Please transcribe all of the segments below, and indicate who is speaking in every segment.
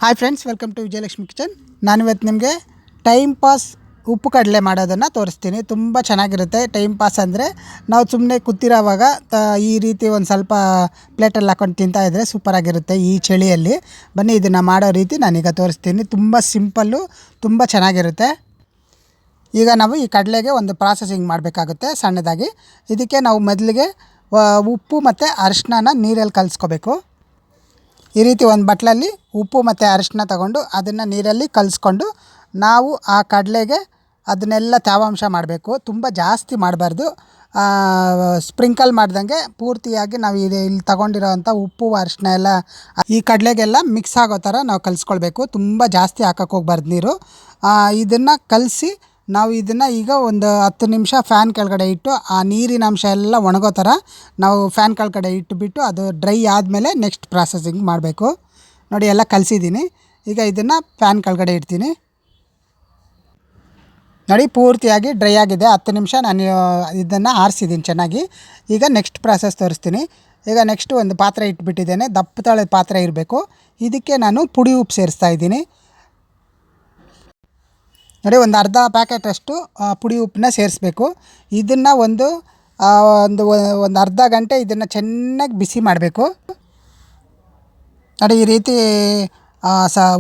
Speaker 1: Hi friends, welcome to Vijayalakshmi kitchen. ನಾನಿವತ್ತು ನಿಮಗೆ time pass ಉಪ್ಪು ಕಡಲೆ ಮಾಡೋದನ್ನು ತೋರಿಸ್ತೀನಿ. ತುಂಬ ಚೆನ್ನಾಗಿರುತ್ತೆ. ಟೈಮ್ ಪಾಸ್ ಅಂದರೆ ನಾವು ಸುಮ್ಮನೆ ಕೂತಿರೋವಾಗ ಈ ರೀತಿ ಒಂದು ಸ್ವಲ್ಪ ಪ್ಲೇಟಲ್ಲಿ ಹಾಕೊಂಡು ತಿಂತಾಯಿದ್ರೆ ಸೂಪರಾಗಿರುತ್ತೆ ಈ ಚಳಿಯಲ್ಲಿ. ಬನ್ನಿ ಇದನ್ನು ಮಾಡೋ ರೀತಿ ನಾನೀಗ ತೋರಿಸ್ತೀನಿ. ತುಂಬ ಸಿಂಪಲ್ಲು, ತುಂಬ ಚೆನ್ನಾಗಿರುತ್ತೆ. ಈಗ ನಾವು ಈ ಕಡಲೆಗೆ ಒಂದು ಪ್ರಾಸೆಸಿಂಗ್ ಮಾಡಬೇಕಾಗುತ್ತೆ ಸಣ್ಣದಾಗಿ. ಇದಕ್ಕೆ ನಾವು ಮೊದಲಿಗೆ ಉಪ್ಪು ಮತ್ತು ಅರಿಶಿನ ನೀರಲ್ಲಿ ಕಲಿಸ್ಕೋಬೇಕು. ಈ ರೀತಿ ಒಂದು ಬಟ್ಲಲ್ಲಿ ಉಪ್ಪು ಮತ್ತು ಅರಿಶಿನ ತಗೊಂಡು ಅದನ್ನು ನೀರಲ್ಲಿ ಕಲಿಸ್ಕೊಂಡು ನಾವು ಆ ಕಡಲೆಗೆ ಅದನ್ನೆಲ್ಲ ತೇವಾಂಶ ಮಾಡಬೇಕು. ತುಂಬ ಜಾಸ್ತಿ ಮಾಡಬಾರ್ದು. ಸ್ಪ್ರಿಂಕಲ್ ಮಾಡ್ದಂಗೆ ಪೂರ್ತಿಯಾಗಿ ನಾವು ಇಲ್ಲಿ ತಗೊಂಡಿರೋವಂಥ ಉಪ್ಪು ಅರಿಶಿನ ಎಲ್ಲ ಈ ಕಡಲೆಗೆಲ್ಲ ಮಿಕ್ಸ್ ಆಗೋ ಥರ ನಾವು ಕಲಿಸ್ಕೊಳ್ಬೇಕು. ತುಂಬ ಜಾಸ್ತಿ ಹಾಕಕ್ಕೆ ಹೋಗ್ಬಾರ್ದು ನೀರು. ಇದನ್ನು ಕಲಸಿ ನಾವು ಇದನ್ನು ಈಗ ಒಂದು 10 ನಿಮಿಷ ಫ್ಯಾನ್ ಕೆಳಗಡೆ ಇಟ್ಟು ಆ ನೀರಿನ ಅಂಶ ಎಲ್ಲ ಒಣಗೋ ಥರ ನಾವು ಫ್ಯಾನ್ ಕೆಳಗಡೆ ಇಟ್ಟುಬಿಟ್ಟು ಅದು ಡ್ರೈ ಆದಮೇಲೆ ನೆಕ್ಸ್ಟ್ ಪ್ರಾಸೆಸಿಂಗ್ ಮಾಡಬೇಕು. ನೋಡಿ, ಎಲ್ಲ ಕಲಸಿದ್ದೀನಿ. ಈಗ ಇದನ್ನು ಫ್ಯಾನ್ ಕೆಳಗಡೆ ಇಡ್ತೀನಿ. ನೋಡಿ, ಪೂರ್ತಿಯಾಗಿ ಡ್ರೈ ಆಗಿದೆ. 10 ನಿಮಿಷ ನಾನು ಇದನ್ನು ಆರಿಸಿದ್ದೀನಿ ಚೆನ್ನಾಗಿ. ಈಗ ನೆಕ್ಸ್ಟ್ ಪ್ರಾಸೆಸ್ ತೋರಿಸ್ತೀನಿ. ಈಗ ನೆಕ್ಸ್ಟು ಒಂದು ಪಾತ್ರೆ ಇಟ್ಬಿಟ್ಟಿದ್ದೇನೆ. ದಪ್ಪತಳದ ಪಾತ್ರೆ ಇರಬೇಕು. ಇದಕ್ಕೆ ನಾನು ಪುಡಿ ಉಪ್ಪು ಸೇರಿಸ್ತಾ ಇದ್ದೀನಿ. ನೋಡಿ, ಒಂದು ಅರ್ಧ ಪ್ಯಾಕೆಟಷ್ಟು ಪುಡಿ ಉಪ್ಪನ್ನ ಸೇರಿಸ್ಬೇಕು. ಇದನ್ನು ಒಂದು ಅರ್ಧ ಗಂಟೆ ಇದನ್ನು ಚೆನ್ನಾಗಿ ಬಿಸಿ ಮಾಡಬೇಕು. ನೋಡಿ, ಈ ರೀತಿ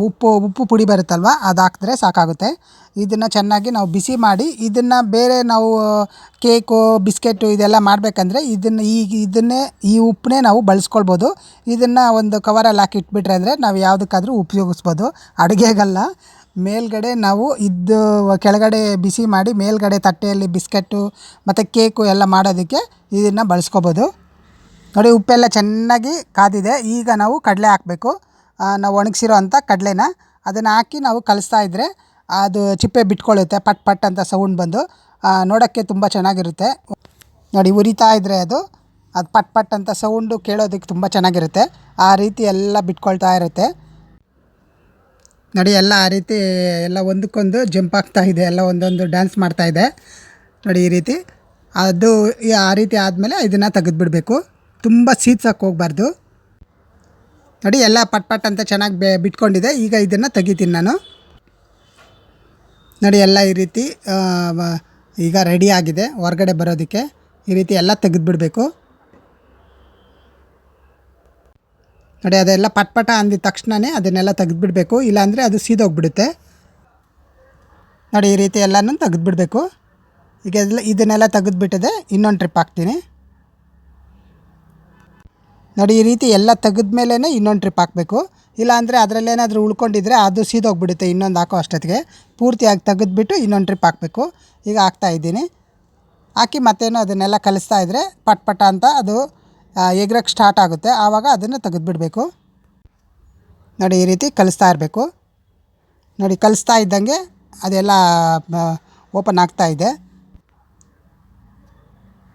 Speaker 1: ಉಪ್ಪು ಪುಡಿ ಬರುತ್ತಲ್ವ, ಅದು ಹಾಕಿದ್ರೆ ಸಾಕಾಗುತ್ತೆ. ಇದನ್ನು ಚೆನ್ನಾಗಿ ನಾವು ಬಿಸಿ ಮಾಡಿ ಇದನ್ನು ಬೇರೆ ನಾವು ಕೇಕು, ಬಿಸ್ಕೆಟು ಇದೆಲ್ಲ ಮಾಡಬೇಕಂದ್ರೆ ಇದನ್ನೇ ಈ ಉಪ್ಪನ್ನೇ ನಾವು ಬಳಸ್ಕೊಳ್ಬೋದು. ಇದನ್ನು ಒಂದು ಕವರಲ್ಲಿ ಹಾಕಿ ಇಟ್ಬಿಟ್ರೆ ಅಂದರೆ ನಾವು ಯಾವುದಕ್ಕಾದರೂ ಉಪಯೋಗಿಸ್ಬೋದು. ಅಡುಗೆಗಲ್ಲ, ಮೇಲ್ಗಡೆ ನಾವು ಕೆಳಗಡೆ ಬಿಸಿ ಮಾಡಿ ಮೇಲ್ಗಡೆ ತಟ್ಟೆಯಲ್ಲಿ ಬಿಸ್ಕೆಟು ಮತ್ತು ಕೇಕು ಎಲ್ಲ ಮಾಡೋದಕ್ಕೆ ಇದನ್ನು ಬಳಸ್ಕೊಬೋದು. ನೋಡಿ, ಉಪ್ಪೆಲ್ಲ ಚೆನ್ನಾಗಿ ಕಾದಿದೆ. ಈಗ ನಾವು ಕಡಲೆ ಹಾಕಬೇಕು. ನಾವು ಒಣಗಿಸಿರೋ ಅಂಥ ಕಡಲೆನ ಅದನ್ನು ಹಾಕಿ ನಾವು ಕಲಿಸ್ತಾ ಇದ್ದರೆ ಅದು ಚಿಪ್ಪೆ ಬಿಟ್ಕೊಳ್ಳುತ್ತೆ. ಪಟ್ ಪಟ್ ಅಂತ ಸೌಂಡ್ ಬಂದು ನೋಡೋಕ್ಕೆ ತುಂಬ ಚೆನ್ನಾಗಿರುತ್ತೆ. ನೋಡಿ, ಉರಿತಾ ಇದ್ದರೆ ಅದು ಪಟ್ ಪಟ್ ಅಂತ ಸೌಂಡು ಕೇಳೋದಕ್ಕೆ ತುಂಬ ಚೆನ್ನಾಗಿರುತ್ತೆ. ಆ ರೀತಿ ಎಲ್ಲ ಬಿಟ್ಕೊಳ್ತಾ ಇರುತ್ತೆ. ನೋಡಿ, ಎಲ್ಲ ಆ ರೀತಿ ಎಲ್ಲ ಒಂದಕ್ಕೊಂದು ಜಂಪ್ ಆಗ್ತಾಯಿದೆ, ಎಲ್ಲ ಒಂದೊಂದು ಡ್ಯಾನ್ಸ್ ಮಾಡ್ತಾಯಿದೆ. ನೋಡಿ, ಈ ರೀತಿ ಅದು ಆ ರೀತಿ ಆದಮೇಲೆ ಇದನ್ನು ತೆಗೆದುಬಿಡಬೇಕು. ತುಂಬ ಸೀದ್ಸಕ್ಕೆ ಹೋಗಬಾರ್ದು. ನೋಡಿ, ಎಲ್ಲ ಪಟ್ ಪಟ್ ಅಂತ ಚೆನ್ನಾಗಿ ಬಿಟ್ಕೊಂಡಿದೆ. ಈಗ ಇದನ್ನು ತೆಗಿತೀನಿ ನಾನು. ನೋಡಿ, ಎಲ್ಲ ಈ ರೀತಿ ಈಗ ರೆಡಿ ಆಗಿದೆ ಹೊರಗಡೆ ಬರೋದಕ್ಕೆ. ಈ ರೀತಿ ಎಲ್ಲ ತೆಗೆದುಬಿಡಬೇಕು. ನೋಡಿ, ಅದೆಲ್ಲ ಪಟ್ಪಟ ಅಂದಿದ ತಕ್ಷಣವೇ ಅದನ್ನೆಲ್ಲ ತೆಗೆದುಬಿಡಬೇಕು, ಇಲ್ಲಾಂದರೆ ಅದು ಸೀದೋಗ್ಬಿಡುತ್ತೆ. ನೋಡಿ, ಈ ರೀತಿ ಎಲ್ಲನೂ ತೆಗೆದುಬಿಡಬೇಕು. ಈಗ ಇದನ್ನೆಲ್ಲ ತೆಗೆದುಬಿಟ್ಟಿದೆ. ಇನ್ನೊಂದು ಟ್ರಿಪ್ ಹಾಕ್ತೀನಿ. ನೋಡಿ, ಈ ರೀತಿ ಎಲ್ಲ ತೆಗೆದ್ಮೇಲೆ ಇನ್ನೊಂದು ಟ್ರಿಪ್ ಹಾಕಬೇಕು. ಇಲ್ಲಾಂದರೆ ಅದರಲ್ಲೇನಾದರೂ ಉಳ್ಕೊಂಡಿದ್ರೆ ಅದು ಸೀದೋಗ್ಬಿಡುತ್ತೆ. ಇನ್ನೊಂದು ಹಾಕೋ ಅಷ್ಟೊತ್ತಿಗೆ ಪೂರ್ತಿಯಾಗಿ ತೆಗೆದುಬಿಟ್ಟು ಇನ್ನೊಂದು ಟ್ರಿಪ್ ಹಾಕಬೇಕು. ಈಗ ಹಾಕ್ತಾಯಿದ್ದೀನಿ. ಹಾಕಿ ಮತ್ತೇನು ಅದನ್ನೆಲ್ಲ ಕಲಿಸ್ತಾ ಇದ್ದರೆ ಪಟ್ ಪಟ ಅಂತ ಅದು ಎಗ್ರಕ್ಕೆ ಸ್ಟಾರ್ಟ್ ಆಗುತ್ತೆ. ಆವಾಗ ಅದನ್ನು ತೆಗೆದುಬಿಡಬೇಕು. ನೋಡಿ, ಈ ರೀತಿ ಕಲಿಸ್ತಾ ಇರಬೇಕು. ನೋಡಿ, ಕಲಿಸ್ತಾ ಇದ್ದಂಗೆ ಅದೆಲ್ಲ ಓಪನ್ ಆಗ್ತಾಯಿದೆ.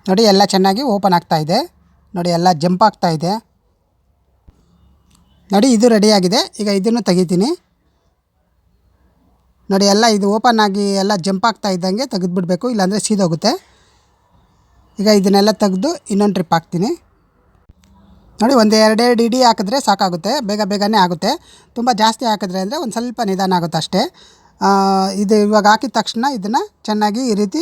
Speaker 1: ನೋಡಿ, ಎಲ್ಲ ಚೆನ್ನಾಗಿ ಓಪನ್ ಆಗ್ತಾಯಿದೆ. ನೋಡಿ, ಎಲ್ಲ ಜಂಪ್ ಆಗ್ತಾಯಿದೆ. ನೋಡಿ, ಇದು ರೆಡಿಯಾಗಿದೆ. ಈಗ ಇದನ್ನು ತೆಗಿತೀನಿ. ನೋಡಿ, ಎಲ್ಲ ಇದು ಓಪನ್ ಆಗಿ ಎಲ್ಲ ಜಂಪ್ ಆಗ್ತಾ ಇದ್ದಂಗೆ ತೆಗೆದುಬಿಡಬೇಕು, ಇಲ್ಲಾಂದರೆ ಸೀದೋಗುತ್ತೆ. ಈಗ ಇದನ್ನೆಲ್ಲ ತೆಗೆದು ಇನ್ನೊಂದು ಟ್ರಿಪ್ ಹಾಕ್ತೀನಿ. ನೋಡಿ, ಒಂದು 2 ಇಡಿ ಹಾಕಿದ್ರೆ ಸಾಕಾಗುತ್ತೆ. ಬೇಗನೆ ಆಗುತ್ತೆ. ತುಂಬ ಜಾಸ್ತಿ ಹಾಕಿದ್ರೆ ಅಂದರೆ ಒಂದು ಸ್ವಲ್ಪ ನಿಧಾನ ಆಗುತ್ತೆ ಅಷ್ಟೇ. ಇದು ಇವಾಗ ಹಾಕಿದ ತಕ್ಷಣ ಇದನ್ನು ಚೆನ್ನಾಗಿ ಈ ರೀತಿ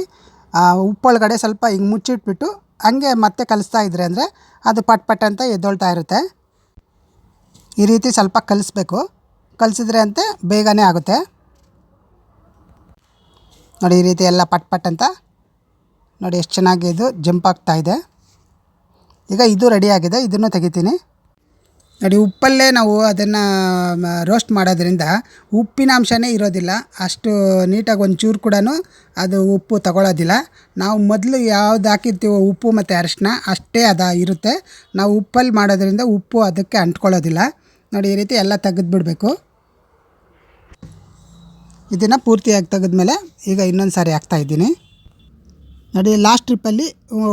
Speaker 1: ಉಪ್ಪೊಳಗಡೆ ಸ್ವಲ್ಪ ಹಿಂಗೆ ಮುಚ್ಚಿಟ್ಬಿಟ್ಟು ಹಂಗೆ ಮತ್ತೆ ಕಲಿಸ್ತಾ ಇದ್ದರೆ ಅಂದರೆ ಅದು ಪಟ್ ಪಟ್ ಅಂತ ಎದ್ದೊಳ್ತಾ ಇರುತ್ತೆ. ಈ ರೀತಿ ಸ್ವಲ್ಪ ಕಲಿಸ್ಬೇಕು. ಕಲಿಸಿದ್ರೆ ಅಂತೆ ಬೇಗನೆ ಆಗುತ್ತೆ. ನೋಡಿ, ಈ ರೀತಿ ಎಲ್ಲ ಪಟ್ ಪಟ್ ಅಂತ ನೋಡಿ ಎಷ್ಟು ಚೆನ್ನಾಗಿ ಇದು ಜಂಪ್ ಆಗ್ತಾಯಿದೆ. ಈಗ ಇದು ರೆಡಿಯಾಗಿದೆ. ಇದನ್ನು ತೆಗಿತೀನಿ. ನೋಡಿ, ಉಪ್ಪಲ್ಲೇ ನಾವು ಅದನ್ನು ರೋಸ್ಟ್ ಮಾಡೋದ್ರಿಂದ ಉಪ್ಪಿನ ಅಂಶನೇ ಇರೋದಿಲ್ಲ. ಅಷ್ಟು ನೀಟಾಗಿ ಒಂಚೂರು ಕೂಡ ಅದು ಉಪ್ಪು ತಗೊಳ್ಳೋದಿಲ್ಲ. ನಾವು ಮೊದಲು ಯಾವ್ದು ಹಾಕಿರ್ತೀವೋ ಉಪ್ಪು ಮತ್ತು ಅರಿಶಿನ ಅಷ್ಟೇ ಅದು ಇರುತ್ತೆ. ನಾವು ಉಪ್ಪಲ್ಲಿ ಮಾಡೋದ್ರಿಂದ ಉಪ್ಪು ಅದಕ್ಕೆ ಅಂಟ್ಕೊಳ್ಳೋದಿಲ್ಲ. ನೋಡಿ, ಈ ರೀತಿ ಎಲ್ಲ ತೆಗೆದುಬಿಡಬೇಕು. ಇದನ್ನು ಪೂರ್ತಿಯಾಗಿ ತೆಗೆದ್ಮೇಲೆ ಈಗ ಇನ್ನೊಂದು ಸಾರಿ ಹಾಕ್ತಾಯಿದ್ದೀನಿ. ನೋಡಿ, ಲಾಸ್ಟ್ ಟ್ರಿಪ್ಪಲ್ಲಿ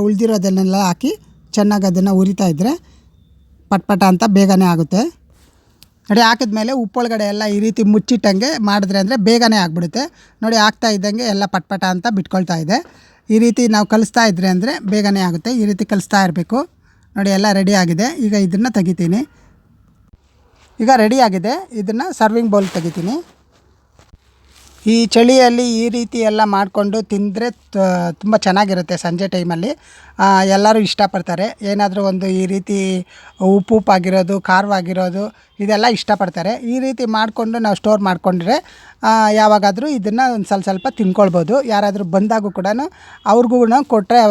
Speaker 1: ಉಳಿದಿರೋದನ್ನೆಲ್ಲ ಹಾಕಿ ಚೆನ್ನಾಗಿ ಅದನ್ನು ಉರಿತಾ ಇದ್ದರೆ ಪಟ್ಪಟ ಅಂತ ಬೇಗನೆ ಆಗುತ್ತೆ. ನೋಡಿ, ಹಾಕಿದ್ಮೇಲೆ ಉಪ್ಪೊಳಗಡೆ ಎಲ್ಲ ಈ ರೀತಿ ಮುಚ್ಚಿಟ್ಟಂಗೆ ಮಾಡಿದ್ರೆ ಅಂದರೆ ಬೇಗನೆ ಆಗಿಬಿಡುತ್ತೆ. ನೋಡಿ, ಹಾಕ್ತಾ ಇದ್ದಂಗೆ ಎಲ್ಲ ಪಟ್ಪಟ ಅಂತ ಬಿಟ್ಕೊಳ್ತಾ ಇದೆ. ಈ ರೀತಿ ನಾವು ಕಲಿಸ್ತಾ ಇದ್ದರೆ ಅಂದರೆ ಬೇಗನೆ ಆಗುತ್ತೆ. ಈ ರೀತಿ ಕಲಿಸ್ತಾ ಇರಬೇಕು. ನೋಡಿ, ಎಲ್ಲ ರೆಡಿ ಆಗಿದೆ. ಈಗ ಇದನ್ನು ತೆಗಿತೀನಿ. ಈಗ ರೆಡಿಯಾಗಿದೆ. ಇದನ್ನು ಸರ್ವಿಂಗ್ ಬೌಲ್ ತೆಗಿತೀನಿ. ಈ ಚಳಿಯಲ್ಲಿ ಈ ರೀತಿ ಎಲ್ಲ ಮಾಡಿಕೊಂಡು ತಿಂದರೆ ತುಂಬ ಚೆನ್ನಾಗಿರುತ್ತೆ. ಸಂಜೆ ಟೈಮಲ್ಲಿ ಎಲ್ಲರೂ ಇಷ್ಟಪಡ್ತಾರೆ. ಏನಾದರೂ ಒಂದು ಈ ರೀತಿ ಉಪ್ಪುಪ್ಪಾಗಿರೋದು, ಖಾರವಾಗಿರೋದು ಇದೆಲ್ಲ ಇಷ್ಟಪಡ್ತಾರೆ. ಈ ರೀತಿ ಮಾಡಿಕೊಂಡು ನಾವು ಸ್ಟೋರ್ ಮಾಡಿಕೊಂಡ್ರೆ ಯಾವಾಗಾದರೂ ಇದನ್ನು ಒಂದು ಸ್ವಲ್ಪ ತಿಂದ್ಕೊಳ್ಬೋದು. ಯಾರಾದರೂ ಬಂದಾಗೂ ಕೂಡ ಅವ್ರಿಗೂ ಕೊಟ್ಟರೆ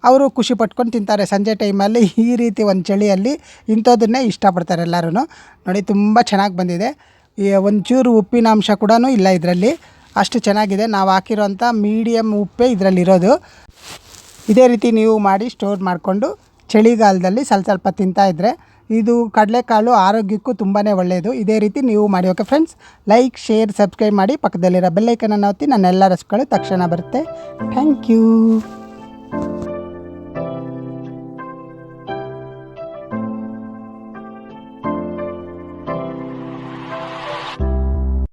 Speaker 1: ಅವರು ಖುಷಿ ಪಟ್ಕೊಂಡು ತಿಂತಾರೆ. ಸಂಜೆ ಟೈಮಲ್ಲಿ ಈ ರೀತಿ ಒಂದು ಚಳಿಯಲ್ಲಿ ಇಂಥದ್ದನ್ನೇ ಇಷ್ಟಪಡ್ತಾರೆ ಎಲ್ಲರೂ. ನೋಡಿ ತುಂಬ ಚೆನ್ನಾಗಿ ಬಂದಿದೆ. ಒಂಚೂರು ಉಪ್ಪಿನಾಂಶ ಕೂಡ ಇಲ್ಲ ಇದರಲ್ಲಿ. ಅಷ್ಟು ಚೆನ್ನಾಗಿದೆ. ನಾವು ಹಾಕಿರೋಂಥ ಮೀಡಿಯಮ್ ಉಪ್ಪೇ ಇದರಲ್ಲಿರೋದು. ಇದೇ ರೀತಿ ನೀವು ಮಾಡಿ ಸ್ಟೋರ್ ಮಾಡಿಕೊಂಡು ಚಳಿಗಾಲದಲ್ಲಿ ಸ್ವಲ್ಪ ತಿಂತಾಯಿದ್ರೆ ಇದು ಕಡಲೆಕಾಳು ಆರೋಗ್ಯಕ್ಕೂ ತುಂಬಾ ಒಳ್ಳೆಯದು. ಇದೇ ರೀತಿ ನೀವು ಮಾಡಿ. Okay friends, like, share, subscribe ಮಾಡಿ. ಪಕ್ಕದಲ್ಲಿರೋ ಬೆಲ್ಲೈಕನನ್ನು ಒತ್ತಿ. ನನ್ನೆಲ್ಲ ರೆಸಿಪಿಗಳು ತಕ್ಷಣ ಬರುತ್ತೆ. Thank you.